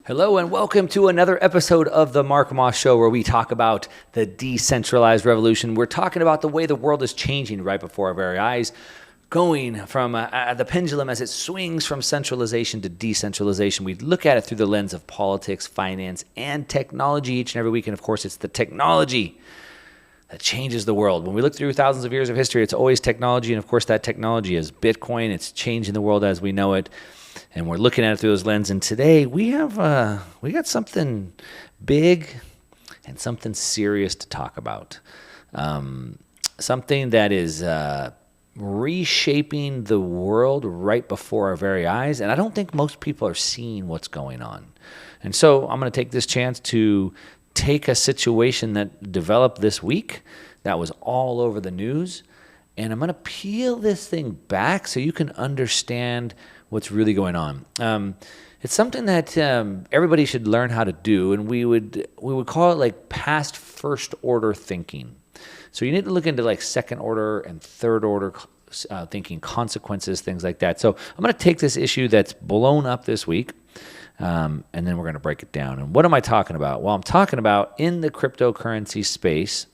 Hello and welcome to another episode of the Mark Moss Show, where we talk about the decentralized revolution. We're talking about the way the world is changing right before our very eyes, going from the pendulum as it swings from centralization to decentralization. We look at it through the lens of politics, finance, and technology each and every week. And of course, it's the technology that changes the world. When we look through thousands of years of history, it's always technology. And of course, that technology is Bitcoin. It's changing the world as we know it. And we're looking at it through those lenses. And today we got something big and something serious to talk about. Something that is reshaping the world right before our very eyes. And I don't think most people are seeing what's going on. And so I'm going to take this chance to take a situation that developed this week that was all over the news. And I'm going to peel this thing back so you can understand what's really going on. It's something that everybody should learn how to do, and we would call it like past first order thinking. So you need to look into like second order and third order thinking, consequences, things like that. So I'm going to take this issue that's blown up this week, and then we're going to break it down. And what am I talking about? Well, I'm talking about in the cryptocurrency space,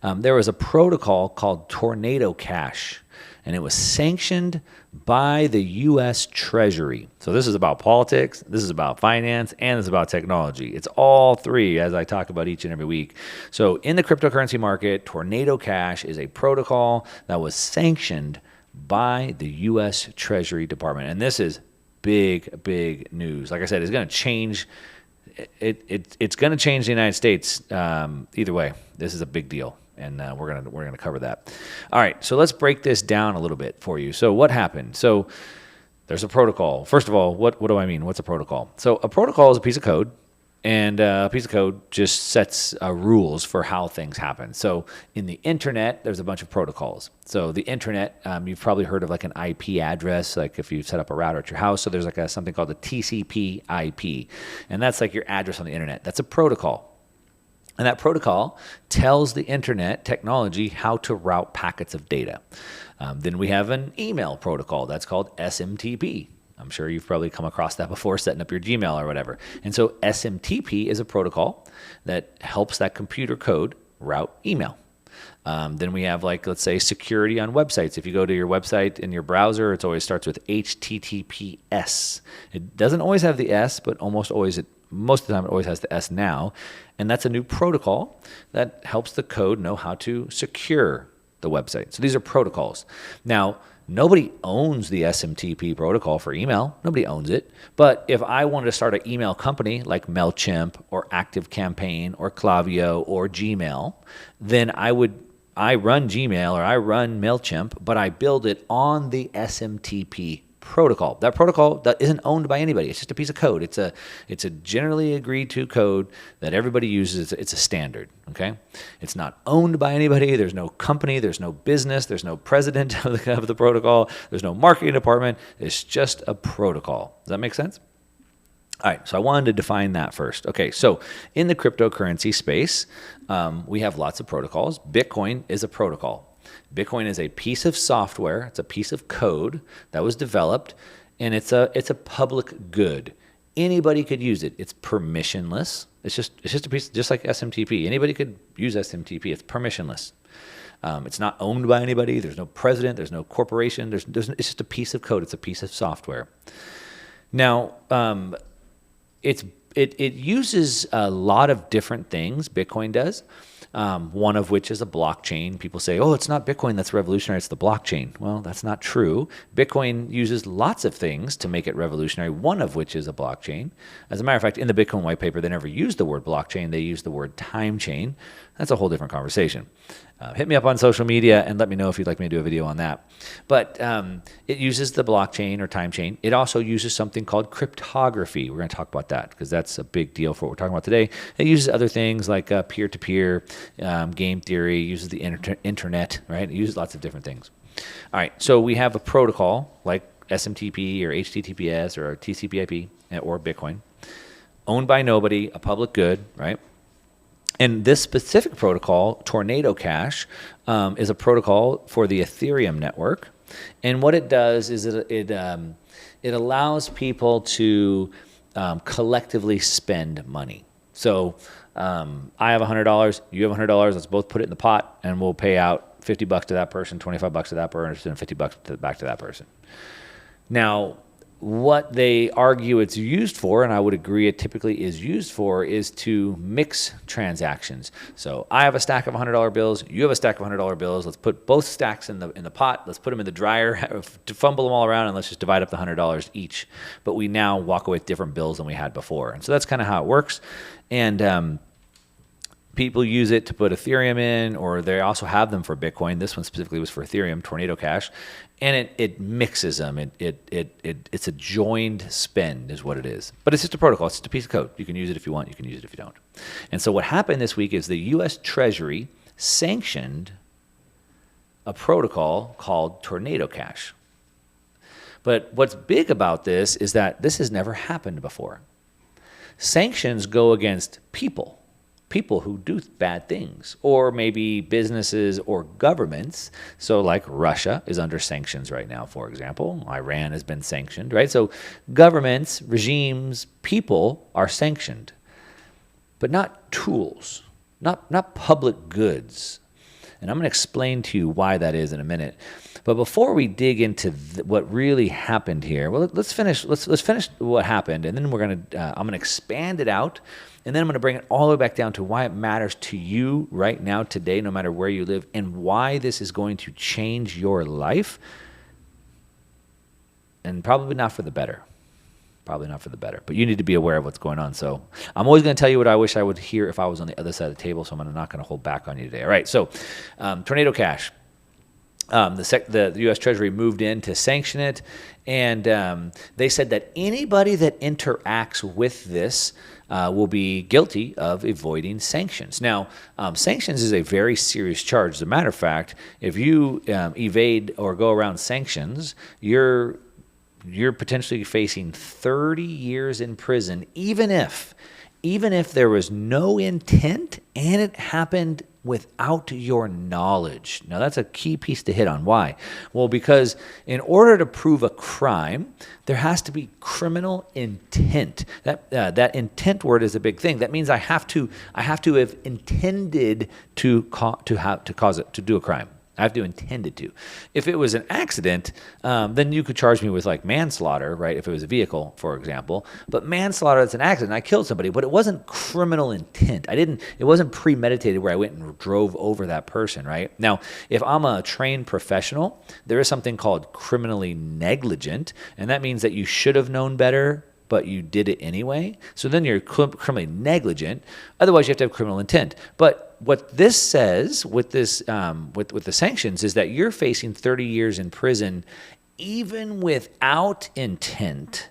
there was a protocol called Tornado Cash, and it was sanctioned by the US Treasury. So this is about politics, this is about finance, and this is about technology. It's all three, as I talk about each and every week. So in the cryptocurrency market, Tornado Cash is a protocol that was sanctioned by the US Treasury Department. And this is big, big news. Like I said, it's going to change. It's going to change the United States either way. This is a big deal. And we're gonna cover that. All right, so let's break this down a little bit for you. So what happened? So there's a protocol. First of all, what do I mean? What's a protocol? So a protocol is a piece of code, and a piece of code just sets rules for how things happen. So in the internet, there's a bunch of protocols. So the internet, you've probably heard of like an IP address, like if you set up a router at your house. So there's like something called the TCP/IP, and that's like your address on the internet. That's a protocol. And that protocol tells the internet technology how to route packets of data. Then we have an email protocol that's called SMTP. I'm sure you've probably come across that before, setting up your Gmail or whatever. And so SMTP is a protocol that helps that computer code route email. Then we have, like, let's say, security on websites. If you go to your website in your browser, it always starts with HTTPS. It doesn't always have the S, but most of the time it always has the S now. And that's a new protocol that helps the code know how to secure the website. So these are protocols. Now, nobody owns the SMTP protocol for email. Nobody owns it. But if I wanted to start an email company like MailChimp or ActiveCampaign or Klaviyo or Gmail, then I run Gmail or I run MailChimp, but I build it on the SMTP protocol. That protocol that isn't owned by anybody. It's just a piece of code. It's a generally agreed to code that everybody uses. It's a standard. Okay, it's not owned by anybody. There's no company. There's no business. There's no president of the protocol. There's no marketing department. It's just a protocol. Does that make sense? All right, so I wanted to define that first. Okay, so in the cryptocurrency space, we have lots of protocols. Bitcoin is a protocol. Bitcoin is a piece of software. It's a piece of code that was developed, and it's a public good. Anybody could use it. It's permissionless. It's just a piece, just like SMTP. Anybody could use SMTP. It's permissionless. It's not owned by anybody. There's no president. There's no corporation. It's just a piece of code. It's a piece of software. Now, it uses a lot of different things. Bitcoin does. One of which is a blockchain. People say, oh, it's not Bitcoin that's revolutionary, it's the blockchain. Well, that's not true. Bitcoin uses lots of things to make it revolutionary, one of which is a blockchain. As a matter of fact, in the Bitcoin white paper, they never used the word blockchain. They used the word time chain. That's a whole different conversation. Hit me up on social media and let me know if you'd like me to do a video on that. But it uses the blockchain or time chain. It also uses something called cryptography. We're going to talk about that because that's a big deal for what we're talking about today. It uses other things like peer-to-peer, game theory, uses the internet, right? It uses lots of different things. All right, so we have a protocol like SMTP or HTTPS or TCP/IP or Bitcoin, owned by nobody, a public good, right? And this specific protocol, Tornado Cash, is a protocol for the Ethereum network. And what it does is it allows people to collectively spend money. So I have $100, you have $100. Let's both put it in the pot, and we'll pay out $50 to that person, $25 to that person, and $50 back to that person. Now, what they argue it's used for, and I would agree it typically is used for, is to mix transactions. So I have a stack of $100 bills. You have a stack of $100 bills. Let's put both stacks in the pot. Let's put them in the dryer, to fumble them all around, and let's just divide up the $100 each. But we now walk away with different bills than we had before. And so that's kind of how it works. And people use it to put Ethereum in, or they also have them for Bitcoin. This one specifically was for Ethereum, Tornado Cash. And it mixes them. It's a joined spend is what it is. But it's just a protocol. It's just a piece of code. You can use it if you want. You can use it if you don't. And so what happened this week is the US Treasury sanctioned a protocol called Tornado Cash. But what's big about this is that this has never happened before. Sanctions go against people who do bad things, or maybe businesses or governments. So like Russia is under sanctions right now, for example. Iran has been sanctioned, right? So governments, regimes, people are sanctioned, but not tools, not public goods. And I'm going to explain to you why that is in a minute. But before we dig into what really happened here, well, let's finish what happened, and then I'm going to expand it out, and then I'm going to bring it all the way back down to why it matters to you right now, today, no matter where you live, and why this is going to change your life, and probably not for the better. Probably not for the better, but you need to be aware of what's going on. So I'm always going to tell you what I wish I would hear if I was on the other side of the table, so I'm not going to hold back on you today. All right, so Tornado Cash. The U.S. Treasury moved in to sanction it, and they said that anybody that interacts with this will be guilty of avoiding sanctions. Now, sanctions is a very serious charge. As a matter of fact, if you evade or go around sanctions, you're potentially facing 30 years in prison, even if there was no intent and it happened without your knowledge. Now, that's a key piece to hit on. Why? Well, because in order to prove a crime, there has to be criminal intent. That intent word is a big thing. That means I have to have intended to cause it, to do a crime. I have to intend it to. If it was an accident, then you could charge me with like manslaughter, right? If it was a vehicle, for example. But manslaughter, it's an accident. I killed somebody, but it wasn't criminal intent. It wasn't premeditated where I went and drove over that person, right? Now, if I'm a trained professional, there is something called criminally negligent, and that means that you should have known better, but you did it anyway. So then you're criminally negligent. Otherwise, you have to have criminal intent. But what this says with this, with the sanctions, is that you're facing 30 years in prison, even without intent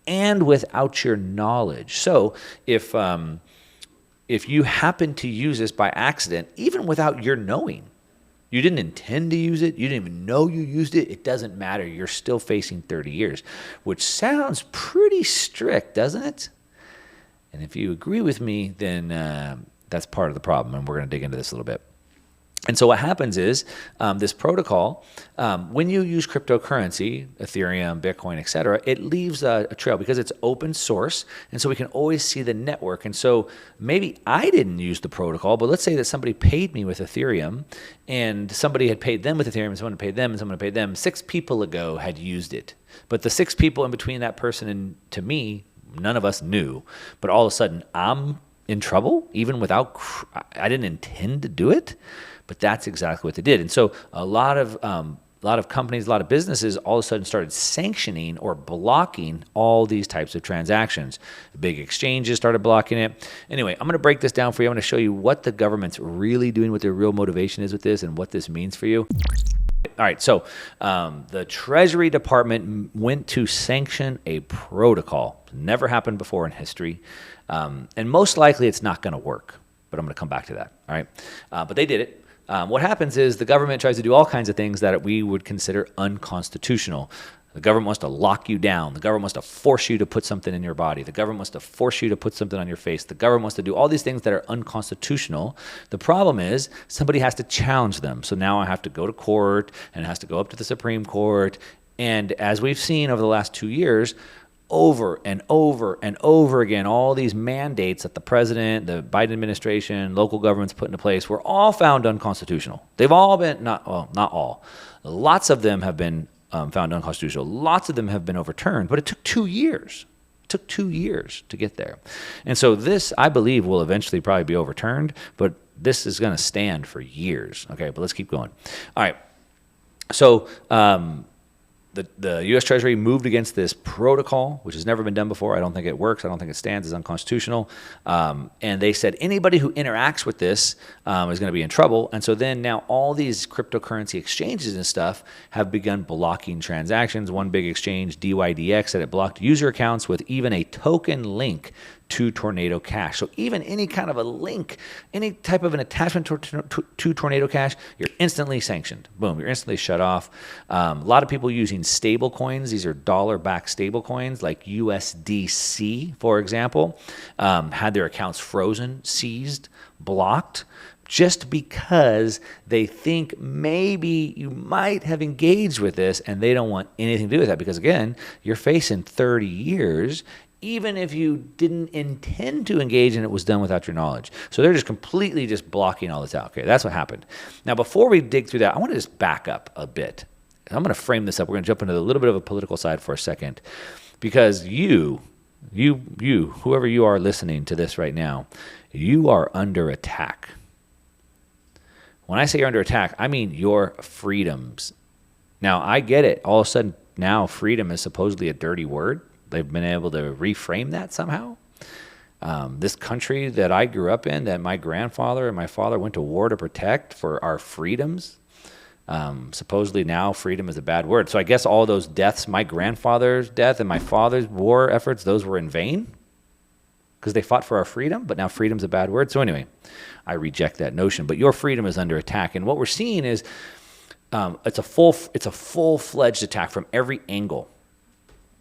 and without your knowledge. So if you happen to use this by accident, even without your knowing, you didn't intend to use it, you didn't even know you used it, it doesn't matter. You're still facing 30 years, which sounds pretty strict, doesn't it? And if you agree with me, then that's part of the problem, and we're going to dig into this a little bit. And so what happens is this protocol, when you use cryptocurrency, Ethereum, Bitcoin, et cetera, it leaves a trail because it's open source, and so we can always see the network. And so maybe I didn't use the protocol, but let's say that somebody paid me with Ethereum, and somebody had paid them with Ethereum, and someone had paid them, and someone had paid them. 6 people ago had used it. But the 6 people in between that person and to me, none of us knew. But all of a sudden, I'm in trouble, even without, I didn't intend to do it. But that's exactly what they did. And so a lot of companies, a lot of businesses all of a sudden started sanctioning or blocking all these types of transactions. Big exchanges started blocking it. Anyway, I'm going to break this down for you. I'm going to show you what the government's really doing, what their real motivation is with this, and what this means for you. All right, so the Treasury Department went to sanction a protocol. Never happened before in history. And most likely it's not going to work. But I'm going to come back to that. All right, but they did it. What happens is the government tries to do all kinds of things that we would consider unconstitutional. The government wants to lock you down. The government wants to force you to put something in your body. The government wants to force you to put something on your face. The government wants to do all these things that are unconstitutional. The problem is somebody has to challenge them. So now I have to go to court, and it has to go up to the Supreme Court. And as we've seen over the last 2 years, over and over and over again, all these mandates that the president, the Biden administration, local governments put into place were all found unconstitutional. They've all been, not all. Lots of them have been found unconstitutional. Lots of them have been overturned, but it took 2 years. It took 2 years to get there. And so this, I believe, will eventually probably be overturned, but this is going to stand for years. Okay, but let's keep going. All right. So, the U.S. Treasury moved against this protocol, which has never been done before. I don't think it works. I don't think it stands as unconstitutional. And they said anybody who interacts with this is going to be in trouble. And so then now all these cryptocurrency exchanges and stuff have begun blocking transactions. One big exchange, DYDX, said it blocked user accounts with even a token link to Tornado Cash. So even any kind of a link, any type of an attachment to Tornado Cash, you're instantly sanctioned. Boom, you're instantly shut off. A lot of people using stable coins. These are dollar-backed stable coins like USDC, for example, had their accounts frozen, seized, blocked, just because they think maybe you might have engaged with this and they don't want anything to do with that. Because again, you're facing 30 years even if you didn't intend to engage and it was done without your knowledge. So they're just completely just blocking all this out. Okay, that's what happened. Now, before we dig through that, I want to just back up a bit. I'm going to frame this up. We're going to jump into a little bit of a political side for a second, because you, whoever you are listening to this right now, you are under attack. When I say you're under attack, I mean your freedoms. Now, I get it. All of a sudden, now freedom is supposedly a dirty word. They've been able to reframe that somehow. This country that I grew up in, that my grandfather and my father went to war to protect for our freedoms, supposedly now freedom is a bad word. So I guess all those deaths, my grandfather's death and my father's war efforts, those were in vain because they fought for our freedom, but now freedom's a bad word. So anyway, I reject that notion. But your freedom is under attack. And what we're seeing is it's a full-fledged attack from every angle.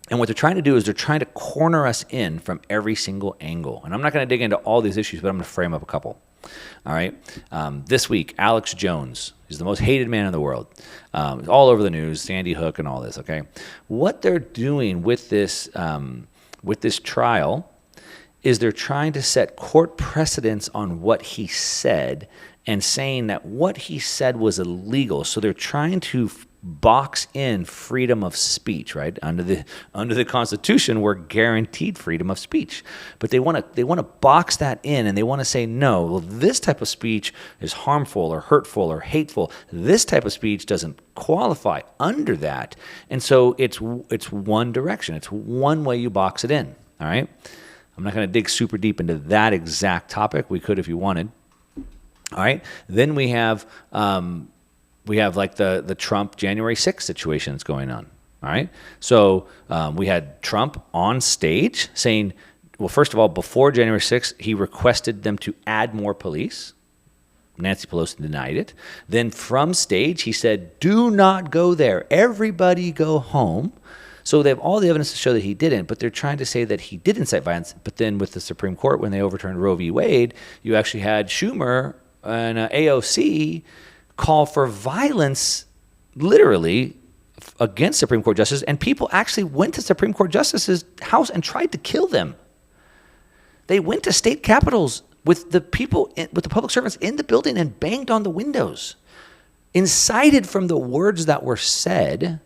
And what they're trying to do is they're trying to corner us in from every single angle. And I'm not going to dig into all these issues, but I'm going to frame up a couple. All right. This week, Alex Jones is the most hated man in the world. All over the news, Sandy Hook and all this. Okay. What they're doing with this trial is they're trying to set court precedents on what he said and saying that what he said was illegal. So they're trying to box in freedom of speech, right? Under the Constitution, we're guaranteed freedom of speech, but they want to box that in, and they want to say, no, well, this type of speech is harmful or hurtful or hateful. This type of speech doesn't qualify under that, and so it's one direction. It's one way you box it in. All right. I'm not going to dig super deep into that exact topic. We could if you wanted. All right. Then we have like the Trump January 6th situation that's going on. All right. So we had Trump on stage saying, well, first of all, before January 6th, he requested them to add more police. Nancy Pelosi denied it. Then from stage, he said, do not go there. Everybody go home. So they have all the evidence to show that he didn't, but they're trying to say that he did incite violence. But then with the Supreme Court, when they overturned Roe v. Wade, you actually had Schumer and AOC call for violence, literally, against Supreme Court justices, and people actually went to Supreme Court justices' house and tried to kill them. They went to state capitals with the people, with the public servants in the building and banged on the windows, incited from the words that were said.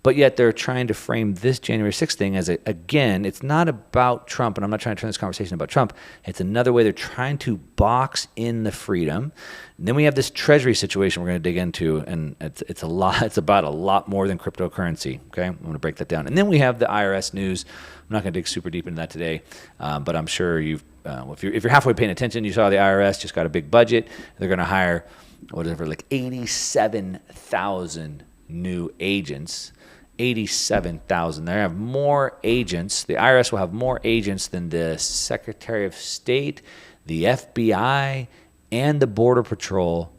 But yet they're trying to frame this January 6th thing as, again, it's not about Trump, and I'm not trying to turn this conversation about Trump. It's another way they're trying to box in the freedom. And then we have this Treasury situation we're going to dig into, and it's a lot. It's about a lot more than cryptocurrency. Okay, I'm going to break that down. And then we have the IRS news. I'm not going to dig super deep into that today, but I'm sure if you're halfway paying attention, you saw the IRS just got a big budget. They're going to hire like 87,000 new agents. 87,000. They have more agents. The IRS will have more agents than the Secretary of State, the FBI, and the Border Patrol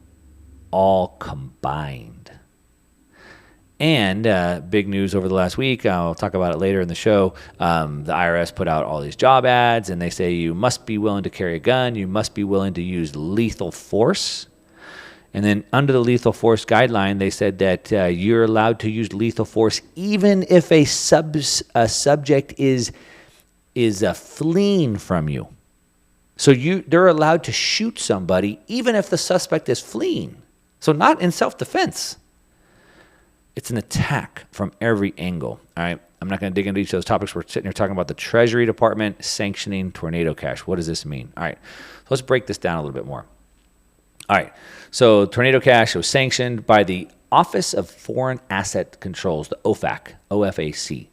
all combined. And big news over the last week, I'll talk about it later in the show, the IRS put out all these job ads, and they say you must be willing to carry a gun, you must be willing to use lethal force. And then under the lethal force guideline, they said that you're allowed to use lethal force even if a subject is fleeing from you. So they're allowed to shoot somebody even if the suspect is fleeing. So not in self-defense. It's an attack from every angle. All right. I'm not going to dig into each of those topics. We're sitting here talking about the Treasury Department sanctioning tornado cash. What does this mean? All right. So let's break this down a little bit more. All right. So tornado cash was sanctioned by the Office of Foreign Asset Controls, the OFAC, OFAC.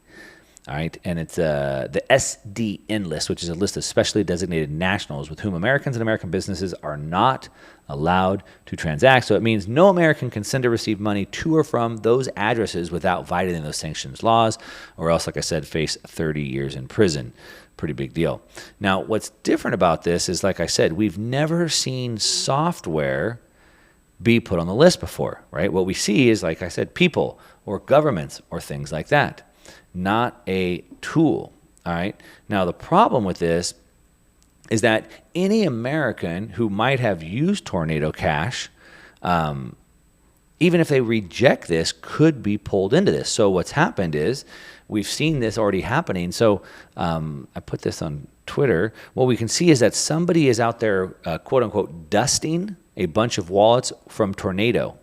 All right, and it's the SDN list, which is a list of specially designated nationals with whom Americans and American businesses are not allowed to transact. So it means no American can send or receive money to or from those addresses without violating those sanctions laws, or else, like I said, face 30 years in prison. Pretty big deal. Now, what's different about this is, like I said, we've never seen software be put on the list before, right? What we see is, like I said, people or governments or things like that. Not a tool, all right? Now, the problem with this is that any American who might have used Tornado Cash, even if they reject this, could be pulled into this. So what's happened is we've seen this already happening. So I put this on Twitter. What we can see is that somebody is out there, quote unquote, dusting a bunch of wallets from Tornado.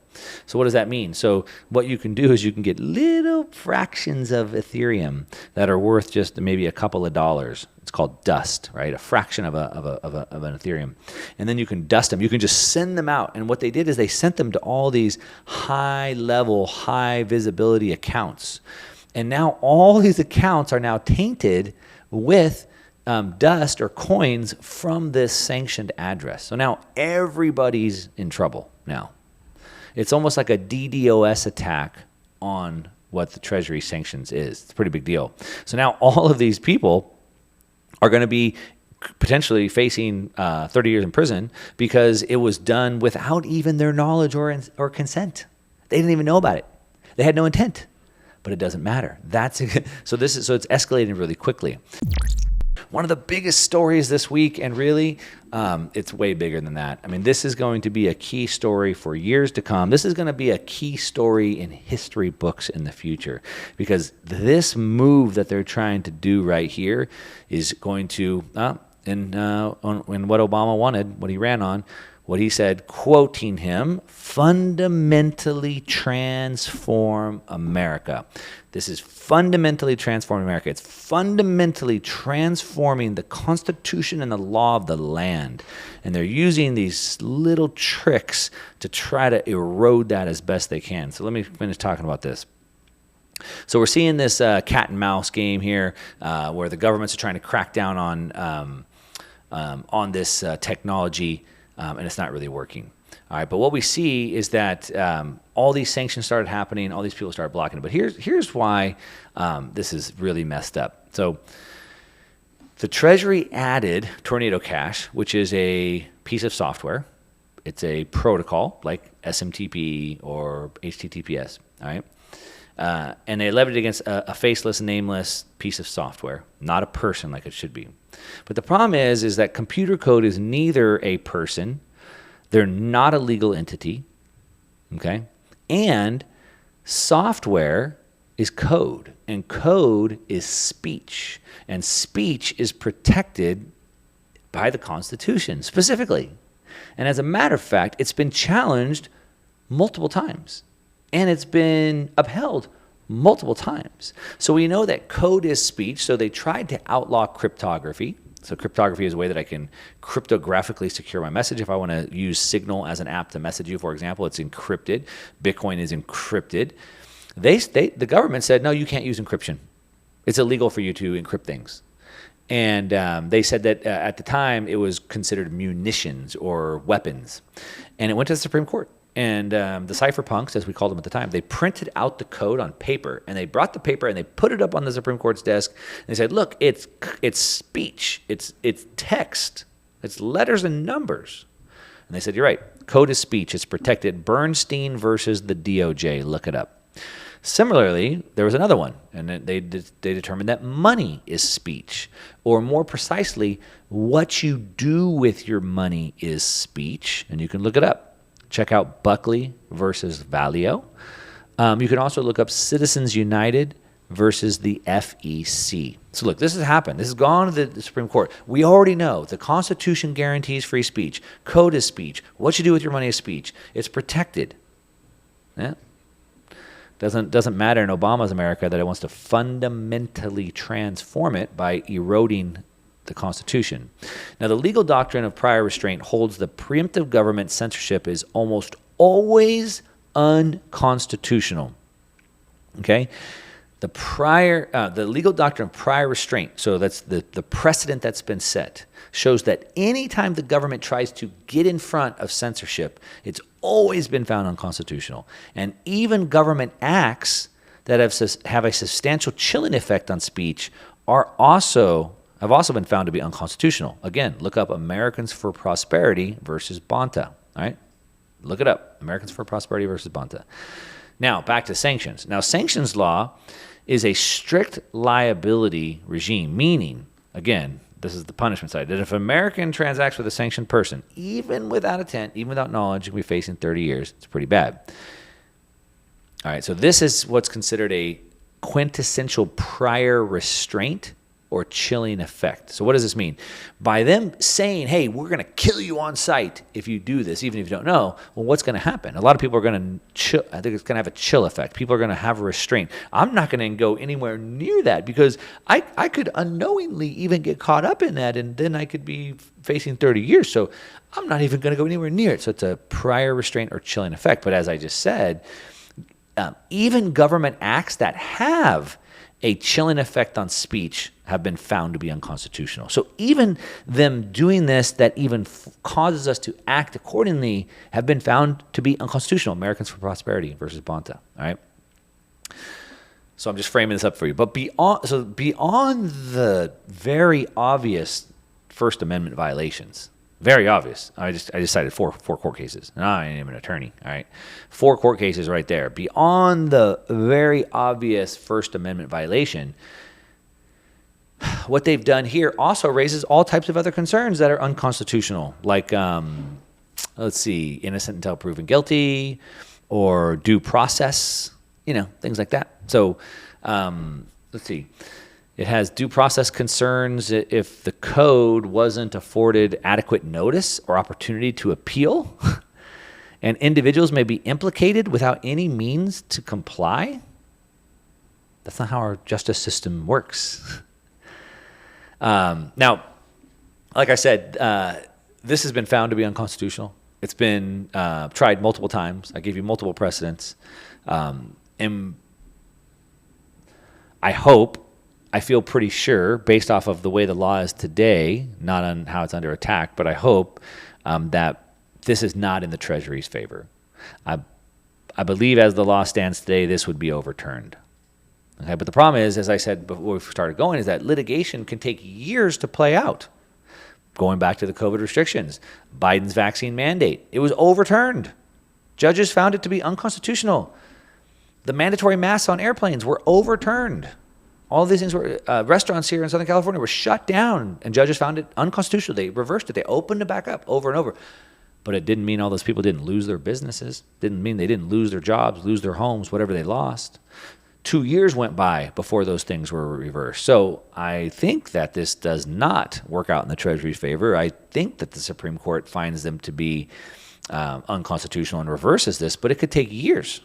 So what does that mean? So what you can do is you can get little fractions of Ethereum that are worth just maybe a couple of dollars. It's called dust, right? A fraction of an Ethereum. And then you can dust them. You can just send them out. And what they did is they sent them to all these high-level, high-visibility accounts. And now all these accounts are now tainted with dust or coins from this sanctioned address. So now everybody's in trouble now. It's almost like a DDoS attack on what the Treasury sanctions is. It's a pretty big deal. So now all of these people are going to be potentially facing 30 years in prison because it was done without even their knowledge or consent. They didn't even know about it. They had no intent, but it doesn't matter. So it's escalating really quickly. One of the biggest stories this week, and really, it's way bigger than that. I mean, this is going to be a key story for years to come. This is going to be a key story in history books in the future, because this move that they're trying to do right here is going to, in what Obama wanted, what he ran on, what he said, quoting him, fundamentally transform America. This is fundamentally transforming America. It's fundamentally transforming the Constitution and the law of the land. And they're using these little tricks to try to erode that as best they can. So let me finish talking about this. So we're seeing this cat and mouse game here where the governments are trying to crack down on this technology, and it's not really working. All right, but what we see is that all these sanctions started happening, all these people started blocking it. But here's why this is really messed up. So the Treasury added Tornado Cash, which is a piece of software. It's a protocol like SMTP or HTTPS, all right? And they levied it against a faceless, nameless piece of software, not a person like it should be. But the problem is that computer code is neither a person, they're not a legal entity, okay? And software is code, and code is speech, and speech is protected by the Constitution specifically. And as a matter of fact, it's been challenged multiple times, and it's been upheld multiple times. So we know that code is speech, so they tried to outlaw cryptography. So cryptography is a way that I can cryptographically secure my message. If I want to use Signal as an app to message you, for example, it's encrypted. Bitcoin is encrypted. The government said, no, you can't use encryption. It's illegal for you to encrypt things. And they said that at the time it was considered munitions or weapons. And it went to the Supreme Court. And the cypherpunks, as we called them at the time, they printed out the code on paper, and they brought the paper and they put it up on the Supreme Court's desk. And they said, "Look, it's speech, it's text, it's letters and numbers." And they said, "You're right. Code is speech. It's protected." Bernstein versus the DOJ. Look it up. Similarly, there was another one, and they determined that money is speech, or more precisely, what you do with your money is speech, and you can look it up. Check out Buckley versus Valeo. You can also look up Citizens United versus the FEC. So look, this has happened. This has gone to the Supreme Court. We already know the Constitution guarantees free speech. Code is speech. What you do with your money is speech. It's protected. Yeah? Doesn't matter in Obama's America that it wants to fundamentally transform it by eroding the Constitution. Now, the legal doctrine of prior restraint holds the preemptive government censorship is almost always unconstitutional. Okay? The legal doctrine of prior restraint, so that's the precedent that's been set, shows that anytime the government tries to get in front of censorship, it's always been found unconstitutional. And even government acts that have a substantial chilling effect on speech have also been found to be unconstitutional. Again, look up Americans for Prosperity versus Bonta. All right? Look it up. Americans for Prosperity versus Bonta. Now, back to sanctions. Now, sanctions law is a strict liability regime, meaning, again, this is the punishment side, that if an American transacts with a sanctioned person, even without intent, even without knowledge, you can be facing 30 years. It's pretty bad. All right, so this is what's considered a quintessential prior restraint or chilling effect. So what does this mean? By them saying, hey, we're going to kill you on sight if you do this, even if you don't know, well, what's going to happen? A lot of people are going to chill. I think it's going to have a chill effect. People are going to have a restraint. I'm not going to go anywhere near that because I could unknowingly even get caught up in that, and then I could be facing 30 years. So I'm not even going to go anywhere near it. So it's a prior restraint or chilling effect. But as I just said, even government acts that have a chilling effect on speech have been found to be unconstitutional. So even them doing this that even causes us to act accordingly have been found to be unconstitutional. Americans for Prosperity versus Bonta. All right. So I'm just framing this up for you. But beyond the very obvious First Amendment violations, very obvious. I just cited four court cases. And I ain't even an attorney. All right. 4 court cases right there. Beyond the very obvious First Amendment violation, what they've done here also raises all types of other concerns that are unconstitutional, like, let's see, innocent until proven guilty, or due process, things like that. So let's see. It has due process concerns if the code wasn't afforded adequate notice or opportunity to appeal, and individuals may be implicated without any means to comply. That's not how our justice system works. Now, like I said, this has been found to be unconstitutional. It's been tried multiple times. I gave you multiple precedents. And I feel pretty sure, based off of the way the law is today, not on how it's under attack, but I hope that this is not in the Treasury's favor. I believe as the law stands today, this would be overturned. Okay, but the problem is, as I said before we started going, is that litigation can take years to play out. Going back to the COVID restrictions, Biden's vaccine mandate, it was overturned. Judges found it to be unconstitutional. The mandatory masks on airplanes were overturned. All of these things were, restaurants here in Southern California were shut down, and judges found it unconstitutional. They reversed it. They opened it back up over and over. But it didn't mean all those people didn't lose their businesses. Didn't mean they didn't lose their jobs, lose their homes, whatever they lost. 2 years went by before those things were reversed. So I think that this does not work out in the Treasury's favor. I think that the Supreme Court finds them to be unconstitutional and reverses this, but it could take years.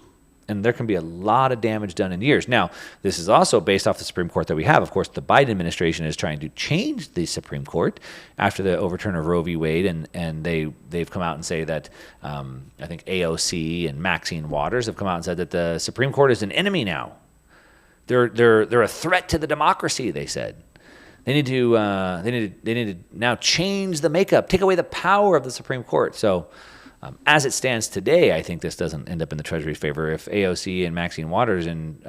And there can be a lot of damage done in years. Now, this is also based off the Supreme Court that we have. Of course, the Biden administration is trying to change the Supreme Court after the overturn of Roe v. Wade, and they've come out and say that I think AOC and Maxine Waters have come out and said that the Supreme Court is an enemy now. They're a threat to the democracy, they said. They need to now change the makeup, take away the power of the Supreme Court. So as it stands today, I think this doesn't end up in the Treasury's favor. If AOC and Maxine Waters and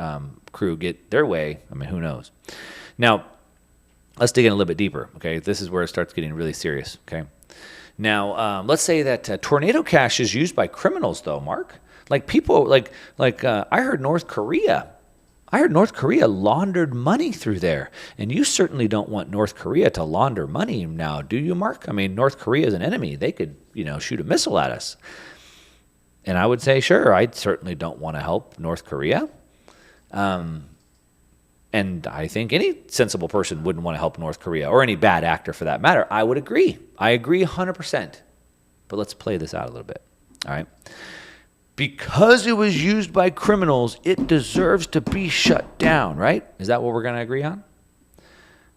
crew get their way, I mean, who knows? Now, let's dig in a little bit deeper, okay? This is where it starts getting really serious, okay? Now, let's say that tornado cash is used by criminals, though, Mark. Like people, I heard North Korea laundered money through there. And you certainly don't want North Korea to launder money now, do you, Mark? I mean, North Korea is an enemy. They could, shoot a missile at us. And I would say, sure, I certainly don't want to help North Korea. And I think any sensible person wouldn't want to help North Korea, or any bad actor for that matter. I would agree. I agree 100%. But let's play this out a little bit. All right. Because it was used by criminals, it deserves to be shut down, right? Is that what we're going to agree on?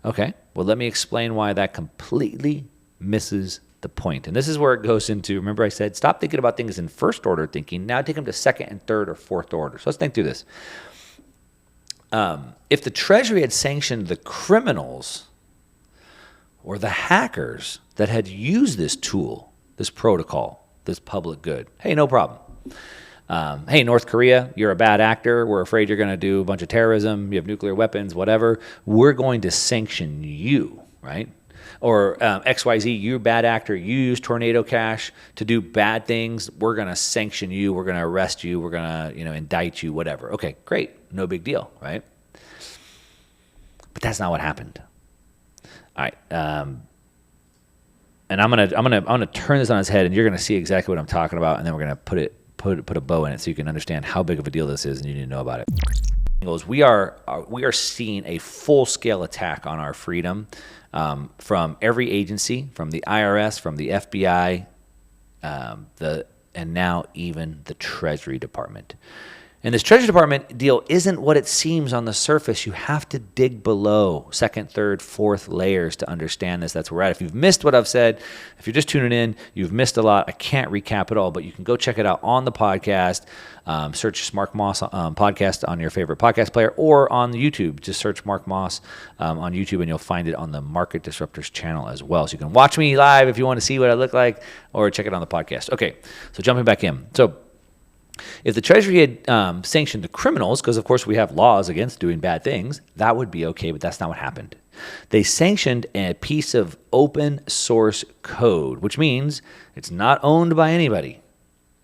Okay. Well, let me explain why that completely misses the point. And this is where it goes into, remember I said, stop thinking about things in first order thinking. Now take them to second and third or fourth order. So let's think through this. If the Treasury had sanctioned the criminals or the hackers that had used this tool, this protocol, this public good, hey, no problem. Hey, North Korea, you're a bad actor. We're afraid you're going to do a bunch of terrorism. You have nuclear weapons, whatever. We're going to sanction you, right? Or XYZ, you're a bad actor. You use tornado cash to do bad things. We're going to sanction you. We're going to arrest you. We're going to, indict you, whatever. Okay, great. No big deal, right? But that's not what happened. All right. And I'm gonna turn this on its head, and you're gonna see exactly what I'm talking about, and then we're gonna put a bow in it so you can understand how big of a deal this is, and you need to know about it. We are seeing a full-scale attack on our freedom from every agency, from the IRS, from the FBI, and now even the Treasury Department. And this Treasury Department deal isn't what it seems on the surface. You have to dig below second, third, fourth layers to understand this. That's where we're at. If you've missed what I've said, if you're just tuning in, you've missed a lot. I can't recap it all, but you can go check it out on the podcast. Search Mark Moss podcast on your favorite podcast player, or on YouTube. Just search Mark Moss on YouTube, and you'll find it on the Market Disruptors channel as well. So you can watch me live if you want to see what I look like, or check it on the podcast. Okay, so jumping back in. So if the Treasury had sanctioned the criminals, because of course we have laws against doing bad things, that would be okay, but that's not what happened. They sanctioned a piece of open source code, which means it's not owned by anybody.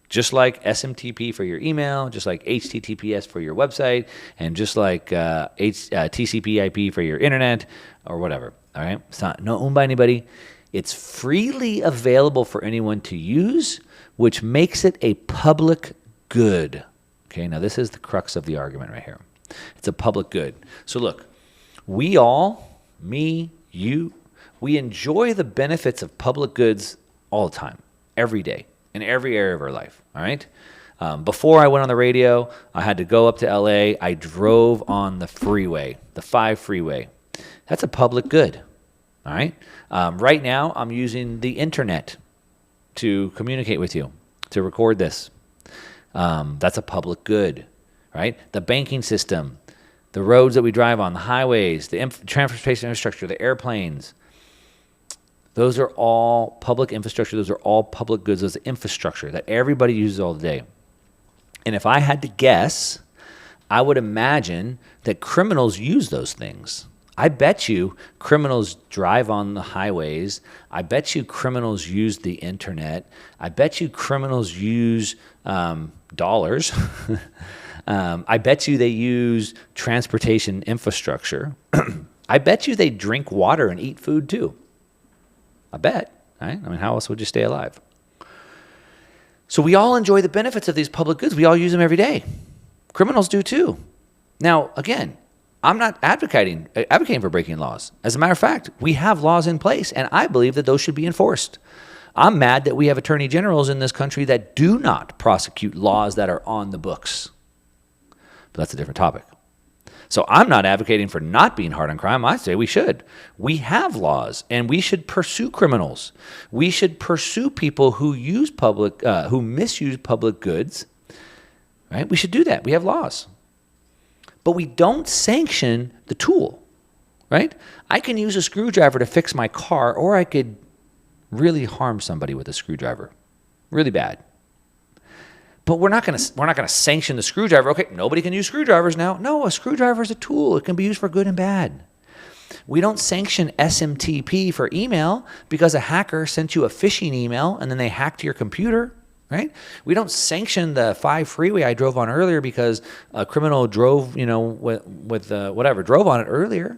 Just like SMTP for your email, just like HTTPS for your website, and just like TCP/IP for your internet or whatever. All right, it's not owned by anybody. It's freely available for anyone to use, which makes it a public good. Okay, now this is the crux of the argument right here. It's a public good. So look, we all, me, you, we enjoy the benefits of public goods all the time, every day, in every area of our life, all right? Before I went on the radio, I had to go up to LA. I drove on the freeway, the 5 freeway. That's a public good, all right? Right now, I'm using the internet to communicate with you, to record this. That's a public good, right? The banking system, the roads that we drive on, the highways, the transportation infrastructure, the airplanes, those are all public infrastructure. Those are all public goods. Those are infrastructure that everybody uses all day. And if I had to guess, I would imagine that criminals use those things. I bet you criminals drive on the highways. I bet you criminals use the internet. I bet you criminals use dollars. I bet you they use transportation infrastructure. I bet you they drink water and eat food too. I bet, right? I mean, how else would you stay alive? So we all enjoy the benefits of these public goods. We all use them every day. Criminals do too. Now, again, I'm not advocating for breaking laws. As a matter of fact, we have laws in place, and I believe that those should be enforced. I'm mad that we have attorney generals in this country that do not prosecute laws that are on the books. But that's a different topic. So I'm not advocating for not being hard on crime. I say we should. We have laws, and we should pursue criminals. We should pursue people who who misuse public goods. Right? We should do that. We have laws. But we don't sanction the tool, right? I can use a screwdriver to fix my car, or I could really harm somebody with a screwdriver, really bad. But we're not going to sanction the screwdriver. Okay, nobody can use screwdrivers now. No, a screwdriver is a tool. It can be used for good and bad. We don't sanction SMTP for email because a hacker sent you a phishing email and then they hacked your computer. Right? We don't sanction the 5 freeway I drove on earlier because a criminal drove, drove on it earlier.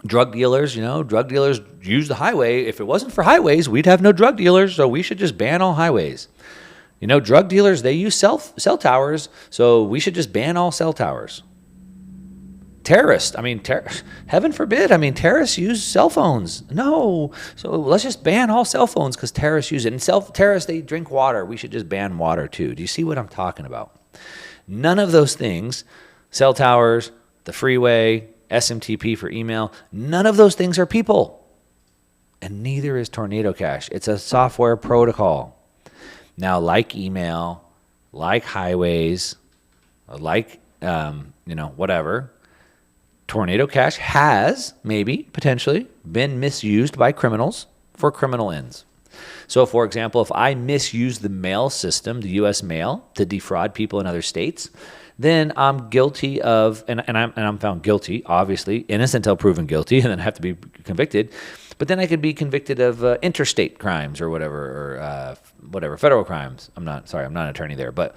Drug dealers use the highway. If it wasn't for highways, we'd have no drug dealers, so we should just ban all highways. Drug dealers, they use cell towers, so we should just ban all cell towers. Terrorists, heaven forbid, terrorists use cell phones. No, so let's just ban all cell phones because terrorists use it. And terrorists, they drink water. We should just ban water too. Do you see what I'm talking about? None of those things, cell towers, the freeway, SMTP for email, none of those things are people. And neither is Tornado Cash. It's a software protocol. Now, like email, like highways, like, whatever, Tornado Cash has maybe potentially been misused by criminals for criminal ends. So, for example, if I misuse the mail system, the U.S. mail, to defraud people in other states, then I'm guilty of, and I'm found guilty, obviously, innocent until proven guilty, and then I have to be convicted. But then I could be convicted of interstate crimes or whatever, federal crimes. I'm not an attorney there, but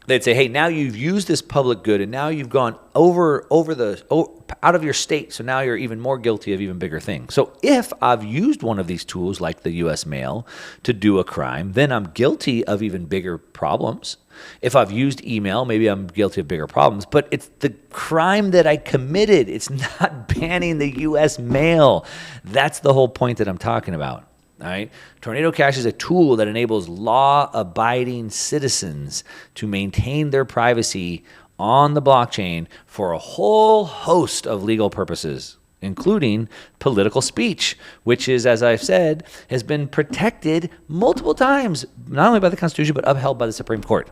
they'd say, hey, now you've used this public good, and now you've gone out of your state, so now you're even more guilty of even bigger things. So if I've used one of these tools, like the U.S. mail, to do a crime, then I'm guilty of even bigger problems. If I've used email, maybe I'm guilty of bigger problems, but it's the crime that I committed. It's not banning the U.S. mail. That's the whole point that I'm talking about. All right. Tornado Cash is a tool that enables law-abiding citizens to maintain their privacy on the blockchain for a whole host of legal purposes, including political speech, which is, as I've said, has been protected multiple times, not only by the Constitution, but upheld by the Supreme Court.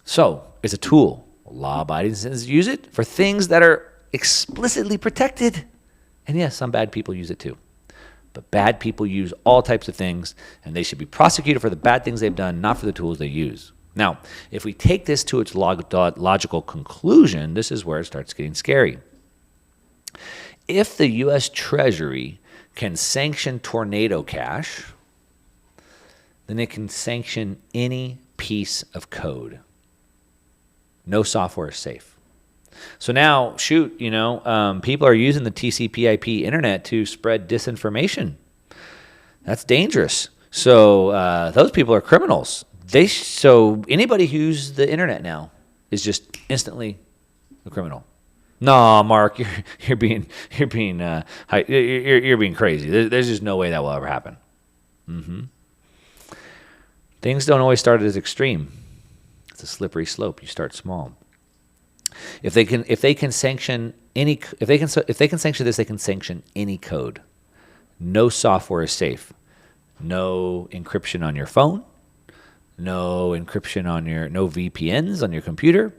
So it's a tool. Law-abiding citizens use it for things that are explicitly protected. And yes, some bad people use it too. But bad people use all types of things, and they should be prosecuted for the bad things they've done, not for the tools they use. Now, if we take this to its logical conclusion, this is where it starts getting scary. If the US Treasury can sanction Tornado Cash, then it can sanction any piece of code. No software is safe. So now, people are using the TCP/IP internet to spread disinformation. That's dangerous. So those people are criminals. So anybody who uses the internet now is just instantly a criminal. No, Mark, you're being crazy. There's just no way that will ever happen. Things don't always start as extreme. It's a slippery slope. You start small. If they can sanction this, they can sanction any code. No software is safe. No encryption on your phone. No encryption no VPNs on your computer.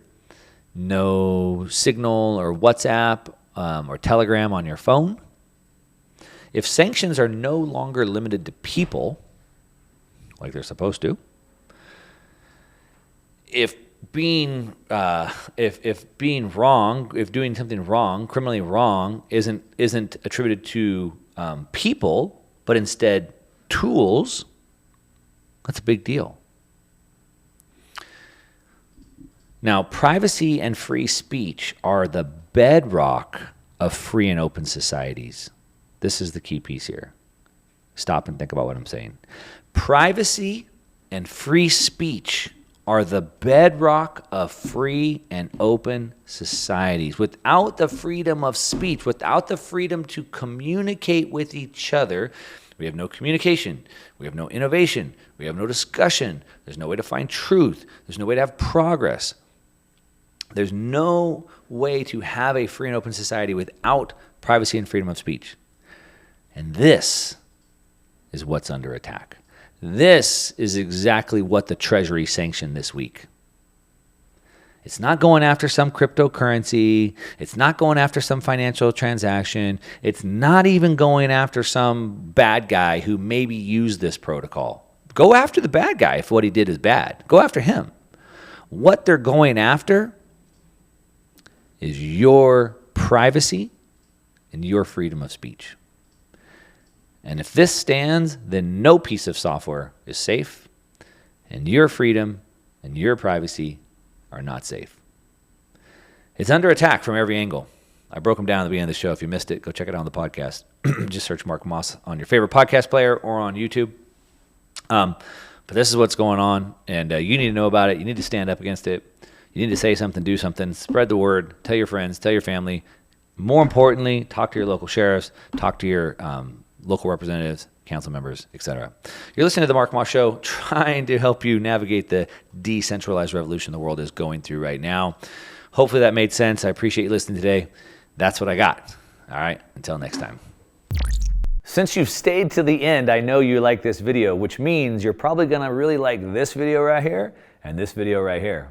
No Signal or WhatsApp or Telegram on your phone. If sanctions are no longer limited to people, like they're supposed to, if doing something wrong, criminally wrong, isn't attributed to people, but instead tools, that's a big deal. Now, privacy and free speech are the bedrock of free and open societies. This is the key piece here. Stop and think about what I'm saying. Privacy and free speech are the bedrock of free and open societies. Without the freedom of speech, without the freedom to communicate with each other, we have no communication. We have no innovation. We have no discussion. There's no way to find truth. There's no way to have progress. There's no way to have a free and open society without privacy and freedom of speech. And this is what's under attack. This is exactly what the Treasury sanctioned this week. It's not going after some cryptocurrency. It's not going after some financial transaction. It's not even going after some bad guy who maybe used this protocol. Go after the bad guy if what he did is bad. Go after him. What they're going after is your privacy and your freedom of speech. And if this stands, then no piece of software is safe, and your freedom and your privacy are not safe. It's under attack from every angle. I broke them down at the beginning of the show. If you missed it, go check it out on the podcast. Just search Mark Moss on your favorite podcast player or on YouTube. But this is what's going on, and you need to know about it. You need to stand up against it. You need to say something, do something, spread the word, tell your friends, tell your family. More importantly, talk to your local sheriffs, talk to your local representatives, council members, etc. You're listening to The Mark Moss Show, trying to help you navigate the decentralized revolution the world is going through right now. Hopefully that made sense. I appreciate you listening today. That's what I got. All right, until next time. Since you've stayed to the end, I know you like this video, which means you're probably gonna really like this video right here and this video right here.